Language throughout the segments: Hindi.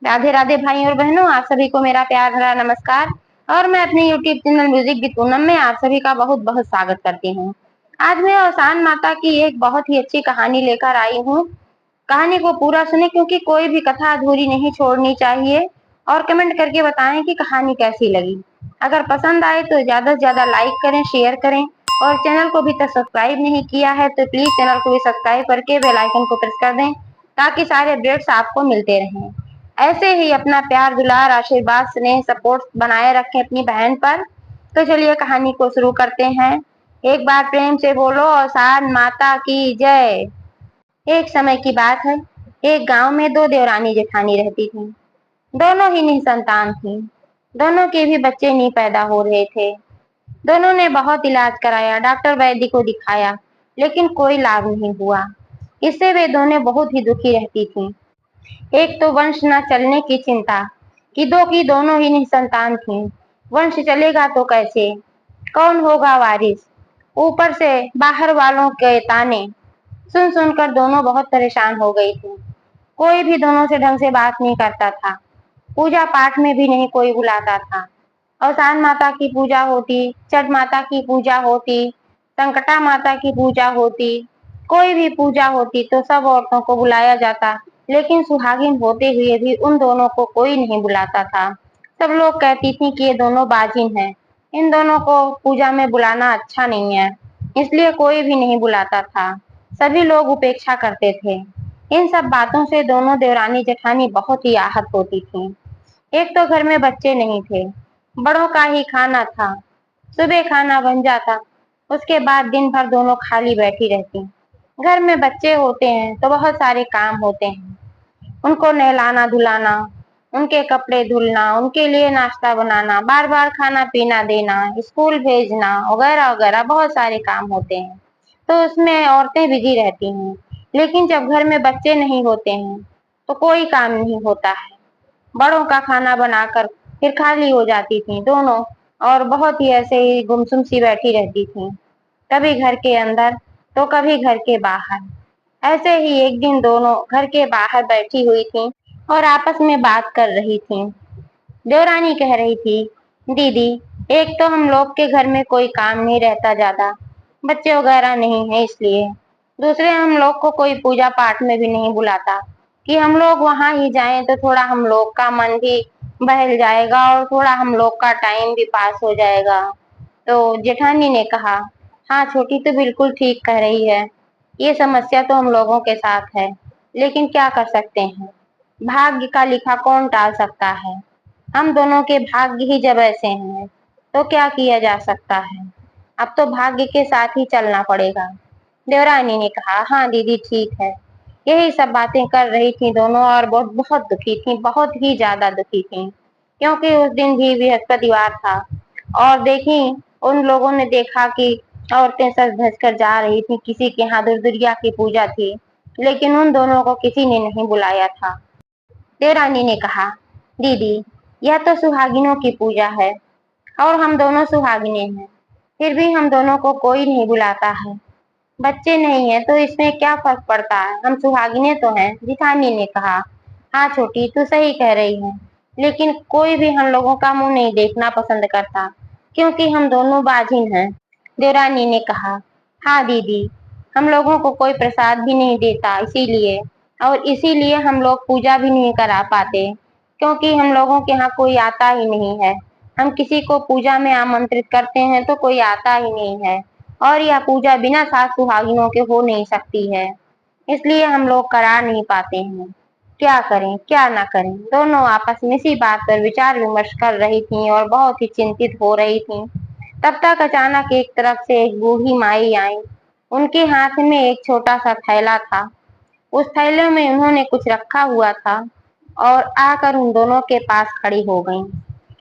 राधे राधे भाई और बहनों, आप सभी को मेरा प्यार भरा नमस्कार। और मैं अपने YouTube channel music with Poonam में आप सभी का बहुत बहुत स्वागत करती हूँ। आज मैं औसान माता की एक बहुत ही अच्छी कहानी लेकर आई हूँ। कहानी को पूरा सुने क्योंकि कोई भी कथा अधूरी नहीं छोड़नी चाहिए। और कमेंट करके बताएं कि कहानी कैसी लगी। अगर पसंद आए तो ज्यादा से ज्यादा लाइक करें, शेयर करें। और चैनल को अभी तक सब्सक्राइब नहीं किया है तो प्लीज चैनल को भी सब्सक्राइब करके बेल आइकन को प्रेस कर दें, ताकि सारे अपडेट्स आपको मिलते रहें। ऐसे ही अपना प्यार, दुलार, आशीर्वाद, स्नेह, सपोर्ट बनाए रखें अपनी बहन पर। तो चलिए कहानी को शुरू करते हैं। एक बार प्रेम से बोलो औसान माता की जय। एक समय की बात है। एक गांव में दो देवरानी जेठानी रहती थीं। दोनों ही निसंतान थीं। दोनों के भी बच्चे नहीं पैदा हो रहे थे। दोनों ने बहुत इलाज कराया, डॉक्टर वैद्य को दिखाया, लेकिन कोई लाभ नहीं हुआ। इससे वे दोनों बहुत ही दुखी रहती थीं। एक तो वंश न चलने की चिंता कि दो की दोनों ही निसंतान थीं। वंश चलेगा तो कैसे, कौन होगा वारिस। ऊपर से बाहर वालों के ताने सुन सुनकर दोनों बहुत परेशान हो गई थी। कोई भी दोनों से ढंग से बात नहीं करता था। पूजा पाठ में भी नहीं कोई बुलाता था। औसान माता की पूजा होती, छठ माता की पूजा होती, संकटा माता की पूजा होती, कोई भी पूजा होती तो सब औरतों को बुलाया जाता। लेकिन सुहागिन होते हुए भी उन दोनों को कोई नहीं बुलाता था। सब लोग कहती थी कि ये दोनों बाजिन हैं, इन दोनों को पूजा में बुलाना अच्छा नहीं है, इसलिए कोई भी नहीं बुलाता था। सभी लोग उपेक्षा करते थे। इन सब बातों से दोनों देवरानी जेठानी बहुत ही आहत होती थीं। एक तो घर में बच्चे नहीं थे, बड़ों का ही खाना था। सुबह खाना बन जाता, उसके बाद दिन भर दोनों खाली बैठी रहती। घर में बच्चे होते हैं तो बहुत सारे काम होते हैं। उनको नहलाना धुलाना, उनके कपड़े धुलना, उनके लिए नाश्ता बनाना, बार बार खाना पीना देना, स्कूल भेजना वगैरह वगैरह बहुत सारे काम होते हैं। तो उसमें औरतें बिजी रहती हैं। लेकिन जब घर में बच्चे नहीं होते हैं तो कोई काम नहीं होता है। बड़ों का खाना बनाकर फिर खाली हो जाती थी दोनों, और बहुत ही ऐसे ही गुमसुम सी बैठी रहती थी, कभी घर के अंदर तो कभी घर के बाहर। ऐसे ही एक दिन दोनों घर के बाहर बैठी हुई थी और आपस में बात कर रही थी। देवरानी कह रही थी, दीदी, एक तो हम लोग के घर में कोई काम नहीं रहता ज्यादा, बच्चे वगैरह नहीं है इसलिए। दूसरे, हम लोग को कोई पूजा पाठ में भी नहीं बुलाता कि हम लोग वहां ही जाएं तो थोड़ा हम लोग का मन भी बहल जाएगा और थोड़ा हम लोग का टाइम भी पास हो जाएगा। तो जेठानी ने कहा, हाँ छोटी तो बिल्कुल ठीक कह रही है। ये समस्या तो हम लोगों के साथ है, लेकिन क्या कर सकते हैं। भाग्य का लिखा कौन टाल सकता है। हम दोनों के भाग्य ही जब ऐसे हैं तो क्या किया जा सकता है। अब तो भाग्य के साथ ही चलना पड़ेगा। देवरानी ने कहा, हाँ दीदी ठीक है। यही सब बातें कर रही थी दोनों और बहुत बहुत दुखी थी, बहुत ही ज्यादा दुखी थी, क्योंकि उस दिन भी बृहस्पतिवार था। और देखी, उन लोगों ने देखा कि औरतें सज धज कर जा रही थी, किसी के यहाँ दुर्गा की पूजा थी, लेकिन उन दोनों को किसी ने नहीं बुलाया था। देवरानी ने कहा, दीदी, यह तो सुहागिनों की पूजा है और हम दोनों सुहागिनें हैं, फिर भी हम दोनों को कोई नहीं बुलाता है। बच्चे नहीं है तो इसमें क्या फर्क पड़ता है, हम सुहागिनें तो हैं। जिठानी ने कहा, हाँ छोटी तू सही कह रही है, लेकिन कोई भी हम लोगों का मुंह नहीं देखना पसंद करता, क्योंकि हम दोनों बाजिन हैं। देवरानी ने कहा, हाँ दीदी, हम लोगों को कोई प्रसाद भी नहीं देता इसीलिए, और इसीलिए हम लोग पूजा भी नहीं करा पाते, क्योंकि हम लोगों के यहाँ कोई आता ही नहीं है। हम किसी को पूजा में आमंत्रित करते हैं तो कोई आता ही नहीं है, और यह पूजा बिना सास सुहागिनों के हो नहीं सकती है, इसलिए हम लोग करा नहीं पाते हैं। क्या करें क्या ना करें। दोनों आपस में इसी बात पर विचार विमर्श कर रही थीं और बहुत ही चिंतित हो रही थीं। तब तक अचानक एक तरफ से एक बूढ़ी माई आई। उनके हाथ में एक छोटा सा थैला था। उस थैले में उन्होंने कुछ रखा हुआ था और आकर उन दोनों के पास खड़ी हो गईं।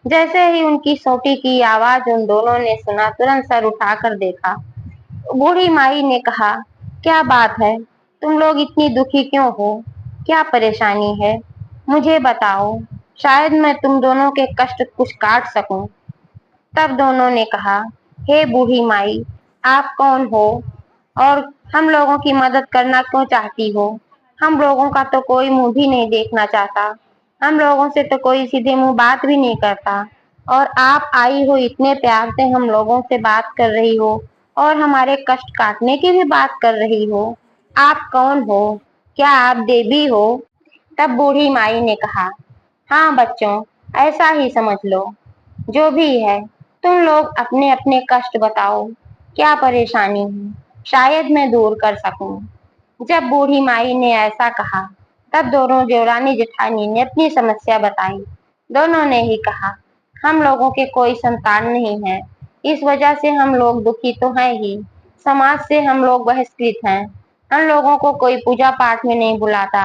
जैसे ही उनकी सोटी की आवाज उन दोनों ने सुना, तुरंत सर उठाकर देखा। बूढ़ी माई ने कहा, क्या बात है, तुम लोग इतनी दुखी क्यों हो, क्या परेशानी है, मुझे बताओ, शायद मैं तुम दोनों के कष्ट कुछ काट सकूं। तब दोनों ने कहा, हे बूढ़ी माई, आप कौन हो और हम लोगों की मदद करना क्यों चाहती हो। हम लोगों का तो कोई मुंह भी नहीं देखना चाहता। हम लोगों से तो कोई सीधे मुंह बात भी नहीं करता, और आप आई हो इतने प्यार से हम लोगों से बात कर रही हो और हमारे कष्ट काटने की भी बात कर रही हो। आप कौन हो? क्या आप देवी हो? तब बूढ़ी माई ने कहा, हाँ बच्चों, ऐसा ही समझ लो। जो भी है, तुम लोग अपने अपने कष्ट बताओ, क्या परेशानी है, शायद मैं दूर कर सकूं। जब बूढ़ी माई ने ऐसा कहा, तब दोनों देवरानी जेठानी ने अपनी समस्या बताई। दोनों ने ही कहा, हम लोगों के कोई संतान नहीं है, इस वजह से हम लोग दुखी तो हैं ही। समाज से हम लोग बहिष्कृत हैं। हम लोगों को कोई पूजा पाठ में नहीं बुलाता।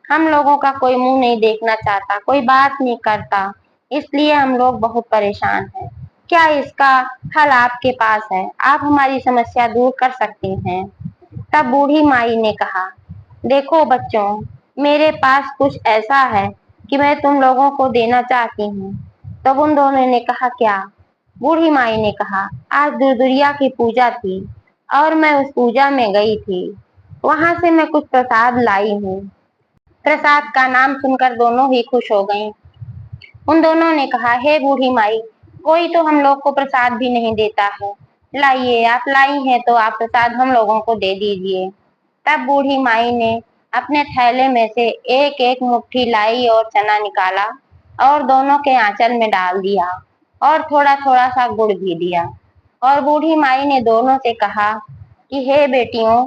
हम लोगों का कोई मुंह नहीं देखना चाहता, कोई बात नहीं करता। इसलिए हम लोग बहुत परेशान हैं। क्या इसका हल आपके पास है? आप हमारी समस्या दूर कर सकती हैं। तब बूढ़ी माई ने कहा, देखो बच्चों, मेरे पास कुछ ऐसा है कि मैं तुम लोगों को देना चाहती हूँ। तब उन दोनों ने कहा, क्या? बूढ़ी माई ने कहा, आज दुर्दुरिया की पूजा थी और मैं उस पूजा में गई थी। वहां से मैं कुछ प्रसाद लाई हूँ। प्रसाद का नाम सुनकर दोनों ही खुश हो गईं। उन दोनों ने कहा, हे बूढ़ी माई, कोई तो हम लोग को प्रसाद भी नहीं देता है। लाइए, आप लाई हैं तो आप प्रसाद हम लोगों को दे दीजिए। तब बूढ़ी माई ने अपने थैले में से एक एक मुट्ठी लाई और चना निकाला और दोनों के आंचल में डाल दिया और थोड़ा थोड़ा सा गुड़ भी दिया। और बूढ़ी माई ने दोनों से कहा कि हे बेटियों,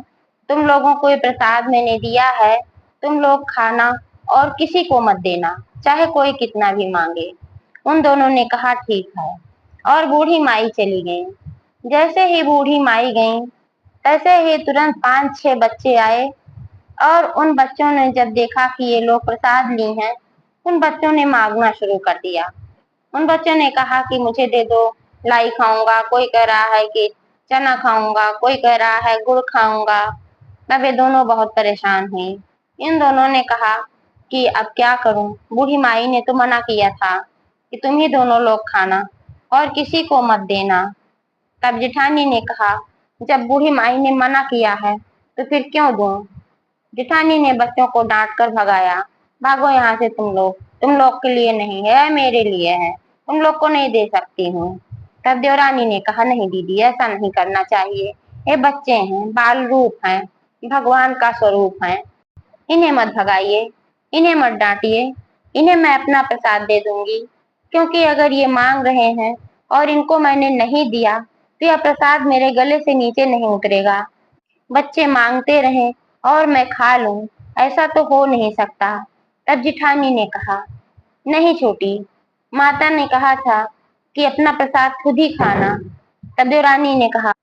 तुम लोगों को ये प्रसाद मैंने दिया है, तुम लोग खाना और किसी को मत देना, चाहे कोई कितना भी मांगे। उन दोनों ने कहा, ठीक है, और बूढ़ी माई चली गई। जैसे ही बूढ़ी माई गई, तैसे ही तुरंत 5-6 बच्चे आए, और उन बच्चों ने जब देखा कि ये लोग प्रसाद ली हैं, उन बच्चों ने मांगना शुरू कर दिया। उन बच्चों ने कहा कि मुझे दे दो, लाई खाऊंगा, कोई कह रहा है कि चना खाऊंगा, कोई कह रहा है गुड़ खाऊंगा। तब ये दोनों बहुत परेशान हुई। इन दोनों ने कहा कि अब क्या करूं, बूढ़ी माई ने तो मना किया था कि तुम ही दोनों लोग खाना और किसी को मत देना। तब जेठानी ने कहा, जब बूढ़ी माई ने मना किया है तो फिर क्यों दूं? जेठानी ने बच्चों को डांट कर भगाया, भागो यहाँ से तुम लोग के लिए नहीं है, मेरे लिए है, तुम लोग को नहीं दे सकती हूँ। तब देवरानी ने कहा, नहीं दीदी, ऐसा नहीं करना चाहिए। ये बच्चे हैं, बाल रूप हैं, भगवान का स्वरूप है, इन्हें मत भगाइए, इन्हें मत डांटिए, इन्हें मैं अपना प्रसाद दे दूंगी। क्योंकि अगर ये मांग रहे हैं और इनको मैंने नहीं दिया तो यह प्रसाद मेरे गले से नीचे नहीं उतरेगा। बच्चे मांगते रहें और मैं खा लूं, ऐसा तो हो नहीं सकता। तब जिठानी ने कहा, नहीं छोटी, माता ने कहा था कि अपना प्रसाद खुद ही खाना। तब देवरानी ने कहा,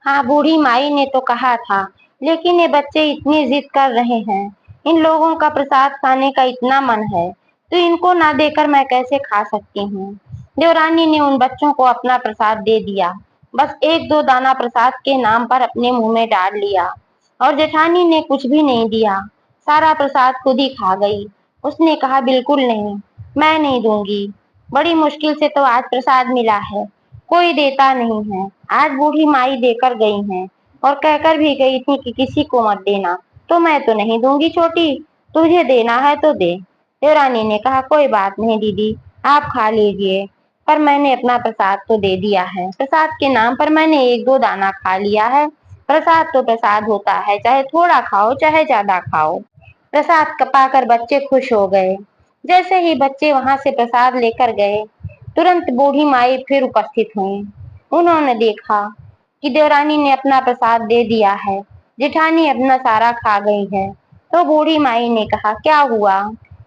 हाँ बूढ़ी माई ने तो कहा था, लेकिन ये बच्चे इतनी जिद कर रहे हैं, इन लोगों का प्रसाद खाने का इतना मन है, तो इनको ना देकर मैं कैसे खा सकती हूँ। देवरानी ने उन बच्चों को अपना प्रसाद दे दिया, बस एक दो दाना प्रसाद के नाम पर अपने मुंह में डाल लिया, और जेठानी ने कुछ भी नहीं दिया, सारा प्रसाद खुद ही खा गई। उसने कहा, बिल्कुल नहीं, मैं नहीं दूंगी, बड़ी मुश्किल से तो आज प्रसाद मिला है, कोई देता नहीं है। आज बूढ़ी माई देकर गई हैं और कहकर भी गई थी कि किसी को मत देना, तो मैं तो नहीं दूंगी छोटी, तुझे देना है तो दे। देवरानी ने कहा, कोई बात नहीं दीदी, आप खा लीजिए, पर मैंने अपना प्रसाद तो दे दिया है, प्रसाद के नाम पर मैंने एक दो दाना खा लिया है। प्रसाद तो प्रसाद होता है, चाहे थोड़ा खाओ चाहे ज्यादा खाओ। प्रसाद पाकर बच्चे खुश हो गए। जैसे ही बच्चे वहां से प्रसाद लेकर गए, तुरंत बूढ़ी माई फिर उपस्थित हुई। उन्होंने देखा कि देवरानी ने अपना प्रसाद दे दिया है, जेठानी अपना सारा खा गई है। तो बूढ़ी माई ने कहा, क्या हुआ?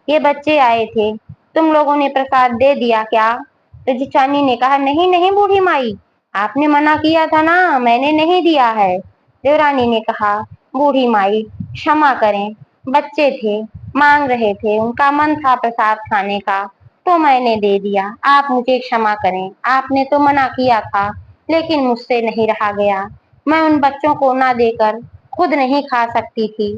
ये बच्चे आए थे, तुम लोगों ने प्रसाद दे दिया क्या? तो जेठानी ने कहा, नहीं नहीं बूढ़ी माई, आपने मना किया था ना, मैंने नहीं दिया है। देवरानी ने कहा, बूढ़ी माई क्षमा करें, बच्चे थे, मांग रहे थे, उनका मन था प्रसाद खाने का, तो मैंने दे दिया, आप मुझे क्षमा करें, आपने तो मना किया था, लेकिन मुझसे नहीं रहा गया, मैं उन बच्चों को ना देकर खुद नहीं खा सकती थी।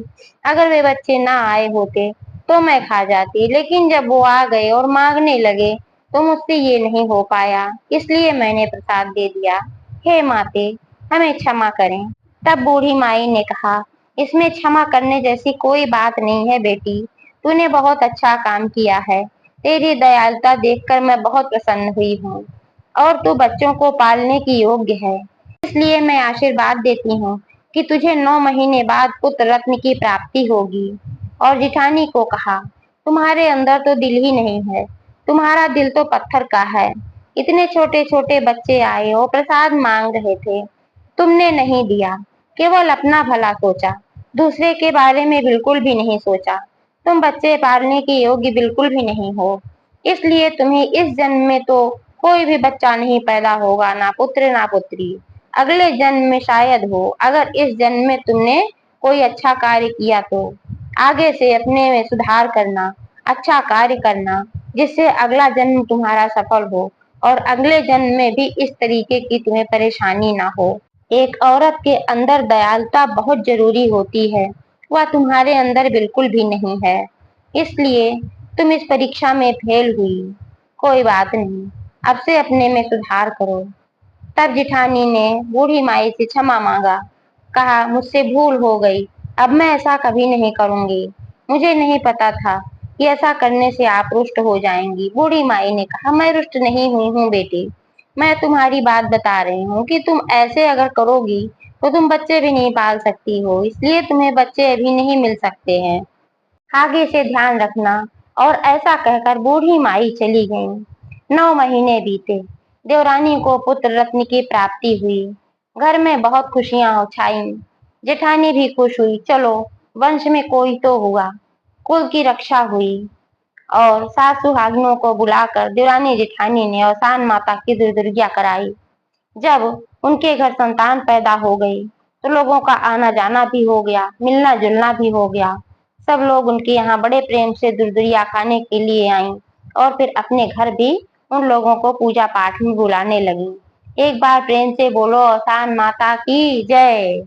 अगर वे बच्चे ना आए होते तो मैं खा जाती, लेकिन जब वो आ गए और मांगने लगे तो मुझसे ये नहीं हो पाया, इसलिए मैंने प्रसाद दे दिया। हे माते, हमें क्षमा करें। तब बूढ़ी माई ने कहा, इसमें क्षमा करने जैसी कोई बात नहीं है बेटी, तूने बहुत अच्छा काम किया है, तेरी दयालुता देखकर मैं बहुत प्रसन्न हुई हूँ और तू बच्चों को पालने की योग्य है। इसलिए मैं आशीर्वाद देती हूँ कि तुझे 9 महीने बाद पुत्र रत्न की प्राप्ति होगी। और जिठानी को कहा, तुम्हारे अंदर तो दिल ही नहीं है, तुम्हारा दिल तो पत्थर का है। इतने छोटे छोटे बच्चे आए और प्रसाद मांग रहे थे, तुमने नहीं दिया, केवल अपना भला सोचा, दूसरे के बारे में बिल्कुल भी नहीं सोचा। तुम बच्चे पालने के योग्य बिल्कुल भी नहीं हो, इसलिए तुम्हें इस जन्म में तो कोई भी बच्चा नहीं पैदा होगा, ना पुत्र ना पुत्री। अगले जन्म में शायद हो। अगर इस जन्म में तुमने कोई अच्छा कार्य किया तो आगे से अपने में सुधार करना, अच्छा कार्य करना, जिससे अगला जन्म तुम्हारा सफल हो और अगले जन्म में भी इस तरीके की तुम्हें परेशानी ना हो। एक औरत के अंदर दयालुता बहुत जरूरी होती है, वह तुम्हारे अंदर बिल्कुल भी नहीं है, इसलिए तुम इस परीक्षा में फेल हुई। कोई बात नहीं, अब से अपने में सुधार करो। तब जिठानी ने बूढ़ी माई से क्षमा मांगा, कहा, मुझसे भूल हो गई, अब मैं ऐसा कभी नहीं करूंगी। मुझे नहीं पता था कि ऐसा करने से आप रुष्ट हो जाएंगी। बूढ़ी माई ने कहा, मैं रुष्ट नहीं हुई हूँ बेटी, मैं तुम्हारी बात बता रही हूँ कि तुम ऐसे अगर करोगी तो तुम बच्चे भी नहीं पाल सकती हो, इसलिए तुम्हें बच्चे अभी नहीं मिल सकते हैं, आगे से ध्यान रखना। और ऐसा कहकर बूढ़ी माई चली गई। 9 महीने बीते, देवरानी को पुत्र रत्न की प्राप्ति हुई। घर में बहुत खुशियां छाई। जेठानी भी खुश हुई, चलो वंश में कोई तो हुआ, कुल की रक्षा हुई। और सास सुहागिनों को बुलाकर देवरानी जेठानी ने औसान माता की दुर्दुर्गियां कराई। जब उनके घर संतान पैदा हो गई तो लोगों का आना जाना भी हो गया, मिलना जुलना भी हो गया। सब लोग उनके यहाँ बड़े प्रेम से दुर्दुरिया खाने के लिए आईं और फिर अपने घर भी उन लोगों को पूजा पाठ में बुलाने लगी। एक बार प्रेम से बोलो, औसान माता की जय।